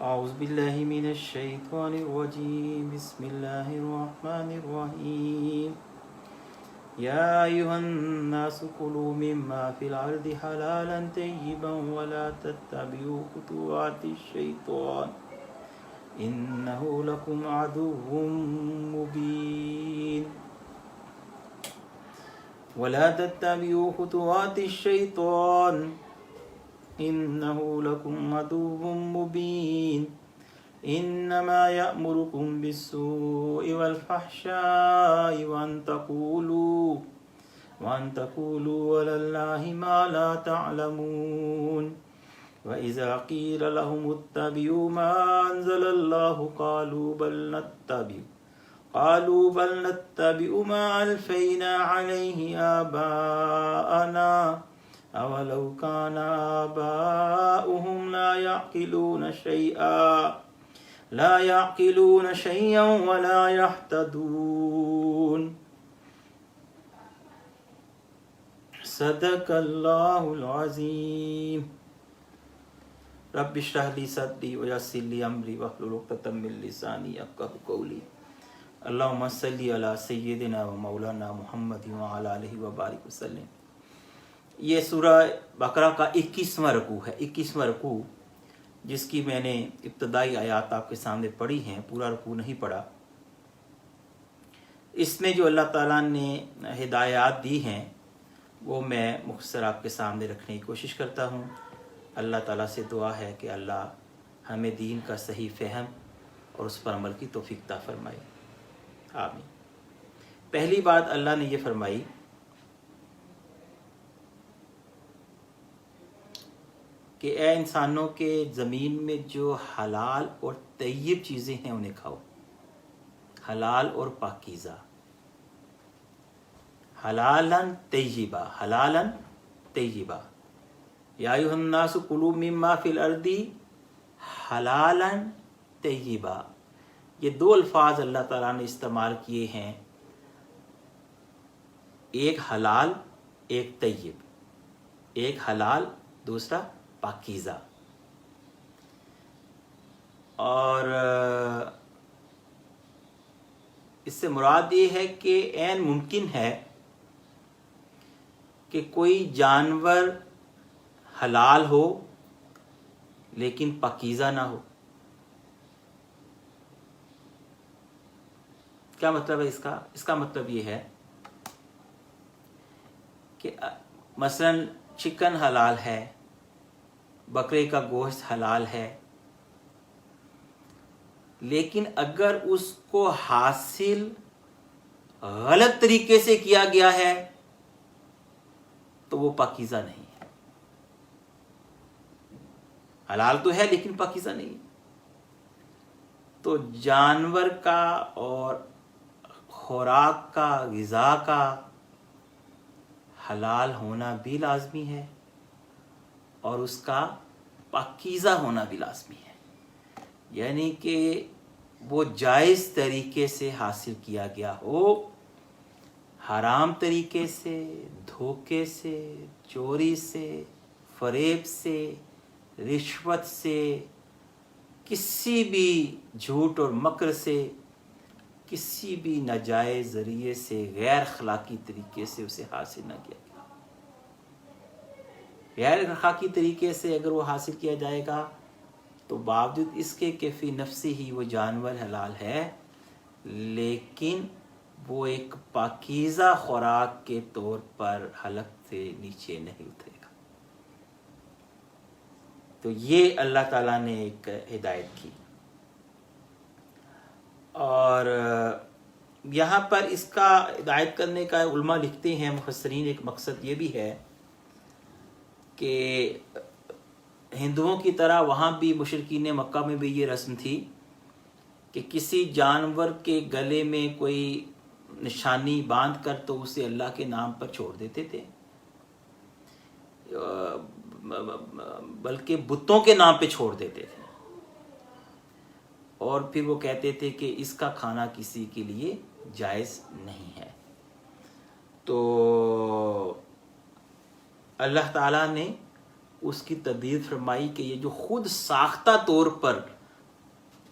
أعوذ بالله من الشيطان الرجيم بسم الله الرحمن الرحيم يا أيها الناس كلوا مما في الأرض حلالا طيبا ولا تتبعوا خطوات الشيطان إنه لكم عدو مبين ولا تتبعوا خطوات الشيطان إنه لكم عدو مبين إنما يأمركم بالسوء والفحشاء وأن تقولوا على الله ما لا تعلمون وإذا قيل لهم اتبعوا ما أنزل الله قالوا بل نتبع ما ألفينا عليه آباءنا أولو كان آباؤهم لا يعقلون شيئا ولا يهتدون صدق الله العظيم رب اشرح لي صدري ويسر لي أمري واحلل عقدة من لساني يفقهوا قولي اللهم صل على سيدنا و مولانا محمد وعلى آلہ وبارک وسلم۔ یہ سورہ بقرہ کا 21واں رکوع ہے، 21واں رکوع جس کی میں نے ابتدائی آیات آپ کے سامنے پڑھی ہیں، پورا رکوع نہیں پڑھا۔ اس میں جو اللہ تعالیٰ نے ہدایات دی ہیں وہ میں مختصر آپ کے سامنے رکھنے کی کوشش کرتا ہوں۔ اللہ تعالیٰ سے دعا ہے کہ اللہ ہمیں دین کا صحیح فہم اور اس پر عمل کی توفیق عطا فرمائے، آمین۔ پہلی بات اللہ نے یہ فرمائی کہ اے انسانوں کے زمین میں جو حلال اور طیب چیزیں ہیں انہیں کھاؤ، حلال اور پاکیزہ، حلالاً طیبہ یا ایھا الناس کلوا مما فی الارض حلالاً طیبہ۔ یہ دو الفاظ اللہ تعالیٰ نے استعمال کیے ہیں، ایک حلال ایک طیب، ایک حلال دوسرا پاکیزہ۔ اور اس سے مراد یہ ہے کہ عین ممکن ہے کہ کوئی جانور حلال ہو لیکن پاکیزہ نہ ہو۔ کیا مطلب ہے اس کا؟ اس کا مطلب یہ ہے کہ مثلا چکن حلال ہے، بکرے کا گوشت حلال ہے، لیکن اگر اس کو حاصل غلط طریقے سے کیا گیا ہے تو وہ پاکیزہ نہیں ہے۔ حلال تو ہے لیکن پاکیزہ نہیں ہے۔ تو جانور کا اور خوراک کا، غذا کا حلال ہونا بھی لازمی ہے اور اس کا پاکیزہ ہونا بھی لازمی ہے، یعنی کہ وہ جائز طریقے سے حاصل کیا گیا ہو، حرام طریقے سے، دھوکے سے، چوری سے، فریب سے، رشوت سے، کسی بھی جھوٹ اور مکر سے، کسی بھی ناجائز ذریعے سے، غیر اخلاقی طریقے سے اسے حاصل نہ کیا گیا۔ غیر اخلاقی طریقے سے اگر وہ حاصل کیا جائے گا تو باوجود اس کے کہ فی نفسی ہی وہ جانور حلال ہے، لیکن وہ ایک پاکیزہ خوراک کے طور پر حلق سے نیچے نہیں اترے گا۔ تو یہ اللہ تعالیٰ نے ایک ہدایت کی۔ اور یہاں پر اس کا ہدایت کرنے کا علماء لکھتے ہیں، مفسرین، ایک مقصد یہ بھی ہے کہ ہندوؤں کی طرح وہاں بھی مشرکین مکہ میں بھی یہ رسم تھی کہ کسی جانور کے گلے میں کوئی نشانی باندھ کر تو اسے اللہ کے نام پر چھوڑ دیتے تھے، بلکہ بتوں کے نام پہ چھوڑ دیتے تھے، اور پھر وہ کہتے تھے کہ اس کا کھانا کسی کے لیے جائز نہیں ہے۔ تو اللہ تعالیٰ نے اس کی تردید فرمائی کہ یہ جو خود ساختہ طور پر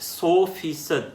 100%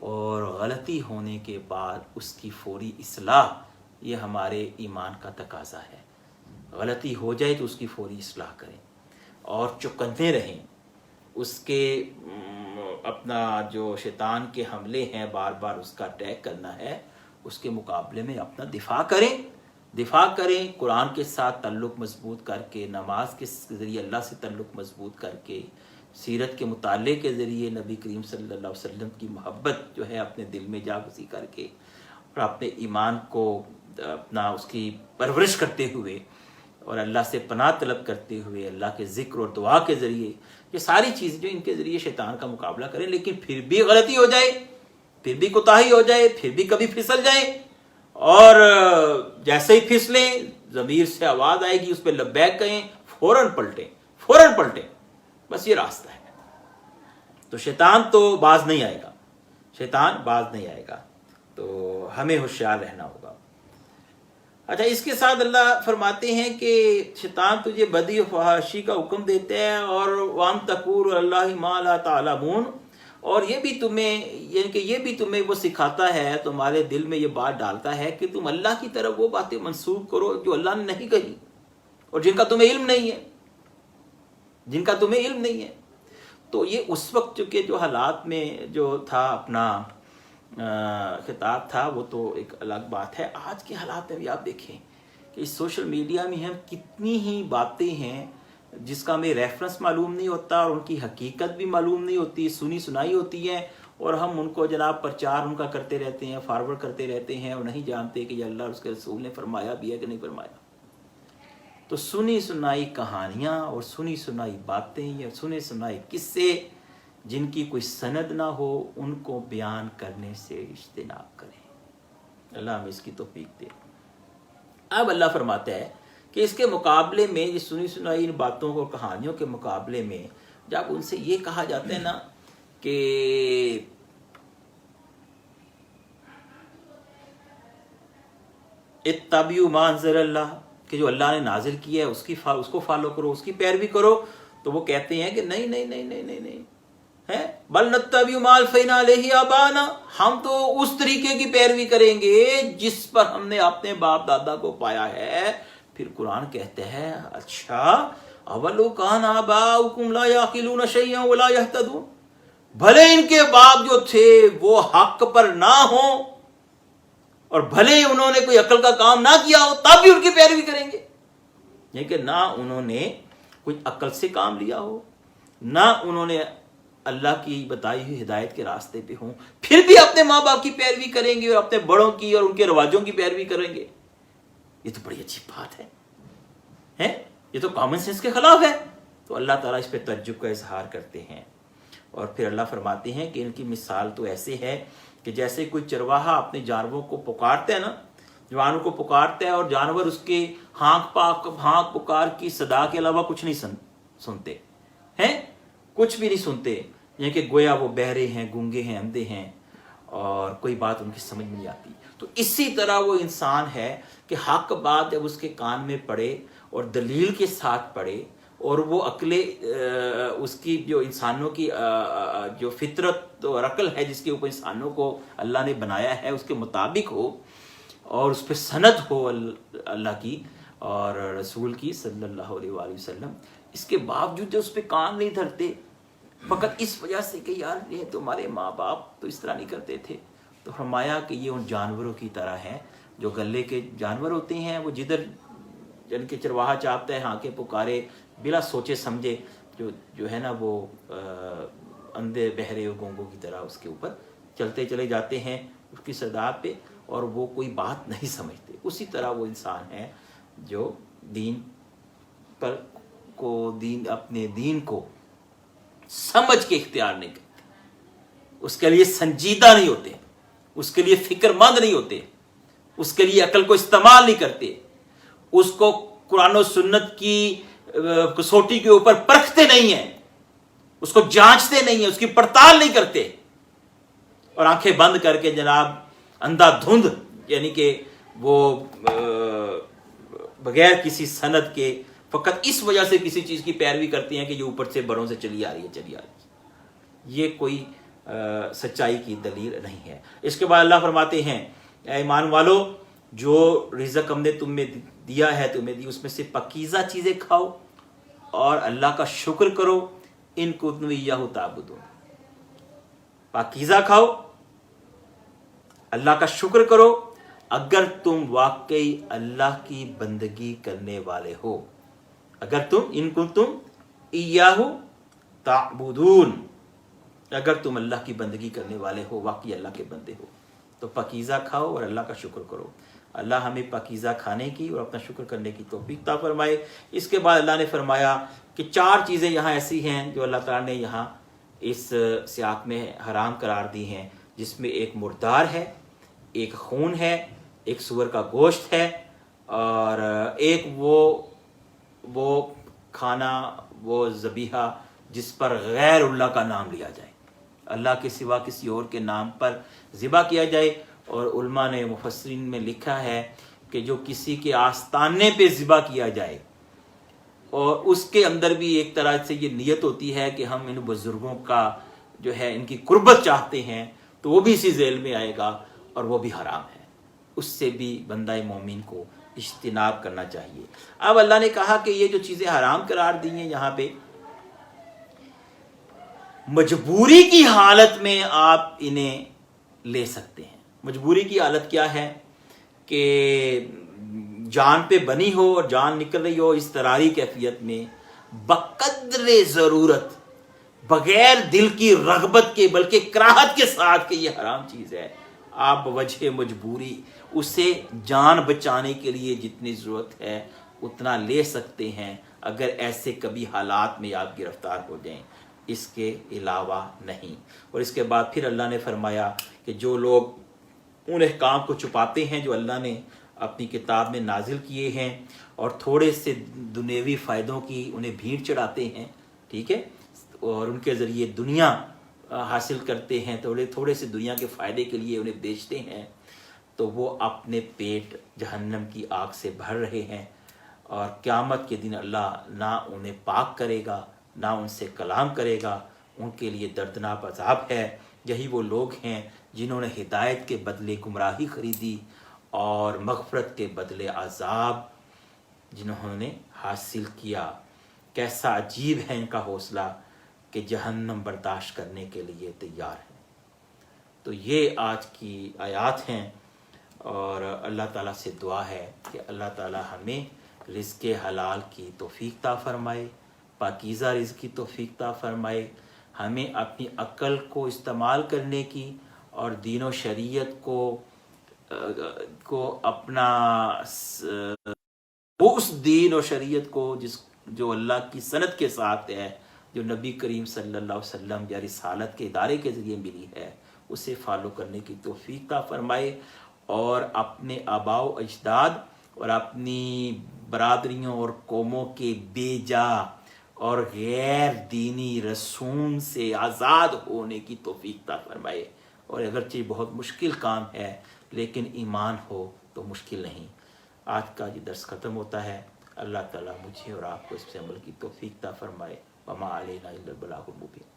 اور غلطی ہونے کے بعد اس کی فوری اصلاح، یہ ہمارے ایمان کا تقاضا ہے۔ غلطی ہو جائے تو اس کی فوری اصلاح کریں اور چوکنے رہیں۔ اس کے اپنا جو شیطان کے حملے ہیں بار بار اس کا اٹیک کرنا ہے، اس کے مقابلے میں اپنا دفاع کریں، قرآن کے ساتھ تعلق مضبوط کر کے، نماز کے ذریعے اللہ سے تعلق مضبوط کر کے، سیرت کے مطالعے کے ذریعے نبی کریم صلی اللہ علیہ وسلم کی محبت جو ہے اپنے دل میں جاگزی کر کے، اور اپنے ایمان کو اپنا اس کی پرورش کرتے ہوئے اور اللہ سے پناہ طلب کرتے ہوئے، اللہ کے ذکر اور دعا کے ذریعے، یہ ساری چیزیں جو ان کے ذریعے شیطان کا مقابلہ کریں۔ لیکن پھر بھی غلطی ہو جائے، پھر بھی کوتاہی ہو جائے، پھر بھی کبھی پھسل جائیں، اور جیسے ہی پھسلیں ضمیر سے آواز آئے گی، اس پہ لبیک کہیں، فوراً پلٹیں۔ بس یہ راستہ ہے۔ تو شیطان تو باز نہیں آئے گا، تو ہمیں ہوشیار رہنا ہوگا۔ اچھا، اس کے ساتھ اللہ فرماتے ہیں کہ شیطان تجھے بدی و فحاشی کا حکم دیتے ہیں، اور وَأَن تَقُولُوا عَلَى اللَّهِ مَا لَا تَعْلَمُونَ، اور یہ بھی تمہیں وہ سکھاتا ہے، تمہارے دل میں یہ بات ڈالتا ہے کہ تم اللہ کی طرف وہ باتیں منسوب کرو جو اللہ نے نہیں کہی اور جن کا تمہیں علم نہیں ہے۔ تو یہ اس وقت چونکہ جو حالات میں جو تھا اپنا خطاب تھا، وہ تو ایک الگ بات ہے۔ آج کے حالات میں بھی آپ دیکھیں کہ اس سوشل میڈیا میں ہم کتنی ہی باتیں ہیں جس کا ہمیں ریفرنس معلوم نہیں ہوتا اور ان کی حقیقت بھی معلوم نہیں ہوتی، سنی سنائی ہوتی ہے، اور ہم ان کو جناب پرچار ان کا کرتے رہتے ہیں، فارورڈ کرتے رہتے ہیں، اور نہیں جانتے کہ یہ اللہ اور اس کے رسول نے فرمایا بھی ہے کہ نہیں فرمایا۔ تو سنی سنائی کہانیاں اور سنی سنائی باتیں یا سنے سنائی قصے جن کی کوئی سند نہ ہو، ان کو بیان کرنے سے اجتناب کریں۔ اللہ ہمیں اس کی توفیق دے۔ اب اللہ فرماتا ہے کہ اس کے مقابلے میں، یہ سنی سنائی ان باتوں اور کہانیوں کے مقابلے میں، جب ان سے یہ کہا جاتا ہے نا کہ اتبعوا ما انزل اللہ، کہ جو اللہ نے نازل کیا ہے اس کو فالو کرو، اس کی پیروی کرو، تو وہ کہتے ہیں کہ نہیں ہے، بل نتبع ما الفینا علیہ آباءنا، ہم تو اس طریقے کی پیروی کریں گے جس پر ہم نے اپنے باپ دادا کو پایا ہے۔ پھر قرآن کہتے ہیں اچھا اولو کان آباؤکم لا یعقلون شیئا ولا یہتدون، بھلے ان کے باپ جو تھے وہ حق پر نہ ہوں اور بھلے انہوں نے کوئی عقل کا کام نہ کیا ہو، تب بھی ان کی پیروی کریں گے۔ یہ کہ نہ انہوں نے کوئی عقل سے کام لیا ہو، نہ انہوں نے اللہ کی بتائی ہوئی ہدایت کے راستے پہ ہوں، پھر بھی اپنے ماں باپ کی پیروی کریں گے اور اپنے بڑوں کی اور ان کے رواجوں کی پیروی کریں گے۔ یہ تو بڑی اچھی بات ہے، یہ تو کامن سینس کے خلاف ہے۔ تو اللہ تعالیٰ اس پہ تعجب کا اظہار کرتے ہیں، اور پھر اللہ فرماتے ہیں کہ ان کی مثال تو ایسے ہے کہ جیسے کوئی چرواہا اپنے جانوروں کو پکارتا ہے نا، جانوروں کو پکارتا ہے اور جانور اس کے ہانک پکار کی صدا کے علاوہ کچھ نہیں سنتے ہیں، کچھ بھی نہیں سنتے، یہ کہ گویا وہ بہرے ہیں، گونگے ہیں، اندھے ہیں، اور کوئی بات ان کی سمجھ میں نہیں آتی۔ تو اسی طرح وہ انسان ہے کہ حق بات جب اس کے کان میں پڑے اور دلیل کے ساتھ پڑے، اور وہ عقل اس کی جو انسانوں کی جو فطرت اور عقل ہے جس کے اوپر انسانوں کو اللہ نے بنایا ہے اس کے مطابق ہو، اور اس پہ سند ہو اللہ کی اور رسول کی صلی اللہ علیہ وآلہ وسلم، اس کے باوجود جو اس پہ کان نہیں دھرتے، فقط اس وجہ سے کہ یار یہ تمہارے ماں باپ تو اس طرح نہیں کرتے تھے، تو فرمایا کہ یہ ان جانوروں کی طرح ہے جو گلے کے جانور ہوتے ہیں، وہ جدھر جن کے چرواہا چاہتا ہے ہانکے پکارے بلا سوچے سمجھے، جو ہے نا وہ اندھے بہرے اور گونگوں کی طرح اس کے اوپر چلتے چلے جاتے ہیں اس کی صدا پہ، اور وہ کوئی بات نہیں سمجھتے۔ اسی طرح وہ انسان ہے جو اپنے دین کو سمجھ کے اختیار نہیں کرتے، اس کے لیے سنجیدہ نہیں ہوتے، اس کے لیے فکر مند نہیں ہوتے، اس کے لیے عقل کو استعمال نہیں کرتے، اس کو قرآن و سنت کی کسوٹی کے اوپر پرکھتے نہیں ہیں، اس کو جانچتے نہیں ہیں، اس کی پڑتال نہیں کرتے، اور آنکھیں بند کر کے جناب اندھا دھند، یعنی کہ وہ بغیر کسی سند کے فقط اس وجہ سے کسی چیز کی پیروی کرتی ہیں کہ یہ اوپر سے بڑوں سے چلی آ رہی ہے۔ یہ کوئی سچائی کی دلیل نہیں ہے۔ اس کے بعد اللہ فرماتے ہیں اے ایمان والو، جو رزق ہم نے تم میں دیا ہے، تمہیں دی، اس میں سے پاکیزہ چیزیں کھاؤ اور اللہ کا شکر کرو، ان کنتم ایہ تعبدون۔ پاکیزہ کھاؤ، اللہ کا شکر کرو اگر تم واقعی اللہ کی بندگی کرنے والے ہو، اگر تم ان کنتم ایہ تعبدون، اگر تم اللہ کی بندگی کرنے والے ہو، واقعی اللہ کے بندے ہو، تو پاکیزہ کھاؤ اور اللہ کا شکر کرو۔ اللہ ہمیں پاکیزہ کھانے کی اور اپنا شکر کرنے کی توفیق عطا فرمائے۔ اس کے بعد اللہ نے فرمایا کہ 4 چیزیں یہاں ایسی ہیں جو اللہ تعالیٰ نے یہاں اس سیاق میں حرام قرار دی ہیں، جس میں ایک مردار ہے، ایک خون ہے، ایک سور کا گوشت ہے، اور ایک وہ کھانا، وہ ذبیحہ جس پر غیر اللہ کا نام لیا جائے، اللہ کے سوا کسی اور کے نام پر ذبح کیا جائے۔ اور علماء نے، مفسرین میں لکھا ہے کہ جو کسی کے آستانے پہ ذبح کیا جائے، اور اس کے اندر بھی ایک طرح سے یہ نیت ہوتی ہے کہ ہم ان بزرگوں کا جو ہے ان کی قربت چاہتے ہیں، تو وہ بھی اسی ذیل میں آئے گا، اور وہ بھی حرام ہے۔ اس سے بھی بندہ مومن کو اجتناب کرنا چاہیے۔ اب اللہ نے کہا کہ یہ جو چیزیں حرام قرار دی ہیں یہاں پہ، مجبوری کی حالت میں آپ انہیں لے سکتے ہیں۔ مجبوری کی حالت کیا ہے کہ جان پہ بنی ہو اور جان نکل رہی ہو، اضطراری کیفیت میں بقدر ضرورت، بغیر دل کی رغبت کے بلکہ کراہت کے ساتھ کہ یہ حرام چیز ہے، آپ بوجہ مجبوری اسے جان بچانے کے لیے جتنی ضرورت ہے اتنا لے سکتے ہیں، اگر ایسے کبھی حالات میں آپ گرفتار ہو جائیں، اس کے علاوہ نہیں۔ اور اس کے بعد پھر اللہ نے فرمایا کہ جو لوگ ان احکام کو چھپاتے ہیں جو اللہ نے اپنی کتاب میں نازل کیے ہیں، اور تھوڑے سے دنیوی فائدوں کی انہیں بھیڑ چڑھاتے ہیں، ٹھیک ہے، اور ان کے ذریعے دنیا حاصل کرتے ہیں، تھوڑے سے دنیا کے فائدے کے لیے انہیں بیچتے ہیں، تو وہ اپنے پیٹ جہنم کی آگ سے بھر رہے ہیں، اور قیامت کے دن اللہ نہ انہیں پاک کرے گا، نہ ان سے کلام کرے گا، ان کے لیے دردناک عذاب ہے۔ یہی وہ لوگ ہیں جنہوں نے ہدایت کے بدلے گمراہی خریدی، اور مغفرت کے بدلے عذاب جنہوں نے حاصل کیا۔ کیسا عجیب ہے ان کا حوصلہ کہ جہنم برداشت کرنے کے لیے تیار ہے۔ تو یہ آج کی آیات ہیں، اور اللہ تعالیٰ سے دعا ہے کہ اللہ تعالیٰ ہمیں رزق حلال کی توفیق عطا فرمائے، پاکیزہ رزق کی توفیق عطا فرمائے، ہمیں اپنی عقل کو استعمال کرنے کی اور دین و شریعت کو اپنا وہ اس دین و شریعت کو جو اللہ کی سند کے ساتھ ہے، جو نبی کریم صلی اللہ علیہ وسلم یا رسالت کے ادارے کے ذریعے ملی ہے، اسے فالو کرنے کی توفیق عطا فرمائے، اور اپنے آباء و اجداد اور اپنی برادریوں اور قوموں کے بے جا اور غیر دینی رسوم سے آزاد ہونے کی توفیق عطا فرمائے۔ اور اگرچہ بہت مشکل کام ہے، لیکن ایمان ہو تو مشکل نہیں۔ آج کا یہ درس ختم ہوتا ہے۔ اللہ تعالیٰ مجھے اور آپ کو اس پہ عمل کی توفیق عطا فرمائے۔ وما علینا الا البلاغ المبین۔